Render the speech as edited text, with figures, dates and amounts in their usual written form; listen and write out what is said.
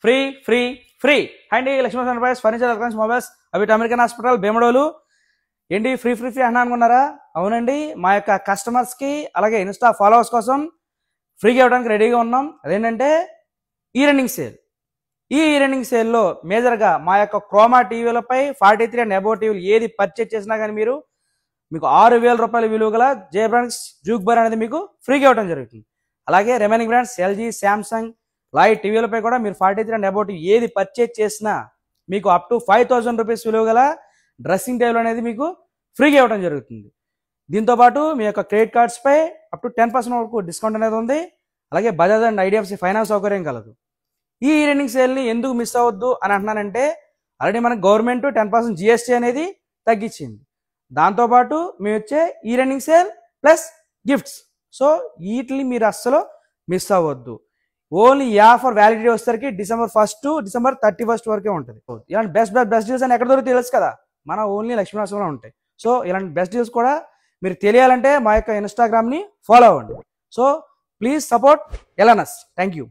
Free free free అండి. Lakshmi enterprises furniture electronics mobiles అవి American hospital Bhimadolu. ఏంటి ఫ్రీ ఫ్రీ ఫ్రీ అన్నా అనుకున్నారా? అవునండి, మా యొక్క కస్టమర్స్కి అలాగే ఇన్స్టా ఫాలోవర్స్ కోసం ఫ్రీగా ఇవ్వడానికి రెడీగా ఉన్నాం. అదేంటంటే ఈ రన్నింగ్ సేల్. ఈ రన్నింగ్ సేల్లో మేజర్గా మా యొక్క క్రోమా టీవీలపై 43 అండ్ అబోవ్ టీవీలు ఏది పర్చేజ్ చేసినా కానీ మీకు 6,000 రూపాయల విలువ గల జేబ్రానిక్స్ జూక్ బార్ అనేది మీకు ఫ్రీగా ఇవ్వడం జరుగుతుంది. అలాగే remaining brands LG, Samsung, Lloyd టీవీలపై కూడా మీరు 43 అండ్ అబోవ్ టీవీ ఏది పర్చేజ్ చేసినా మీకు అప్ టు 5,000 రూపీస్ విలువ గల డ్రెస్సింగ్ టేబుల్ అనేది మీకు ఫ్రీగా ఇవ్వడం జరుగుతుంది. దీంతోపాటు మీ యొక్క క్రెడిట్ కార్డ్స్పై అప్ టు 10% వరకు డిస్కౌంట్ అనేది ఉంది. అలాగే బజాజ్ అండ్ ఐడిఎఫ్సి ఫైనాన్స్ సౌకర్యం కలదు. ఈ రన్నింగ్ సేల్ని ఎందుకు మిస్ అవ్వద్దు అని అంటున్నానంటే ఆల్రెడీ మనకు గవర్నమెంట్ 10% జిఎస్టీ అనేది తగ్గించింది. దాంతోపాటు మేము వచ్చే ఈ running sale plus gifts. So వీటిని మీరు అస్సలు మిస్ అవ్వద్దు. ఓన్లీ ఈ ఆఫర్ వ్యాలిడిటీ వచ్చేసరికి December 1st to December 31st వరకే ఉంటుంది. ఇలాంటి బెస్ట్ డీల్స్ అని ఎక్కడ దొరికి తెలుసు కదా, మన ఓన్లీ లక్ష్మీ నరసింహలో ఉంటాయి. సో ఇలాంటి బెస్ట్ డీల్స్ కూడా మీరు తెలియాలంటే మా యొక్క ఇన్స్టాగ్రామ్ని ఫాలో అవ్వండి. సో ప్లీజ్ సపోర్ట్ ఎలానస్. Thank you.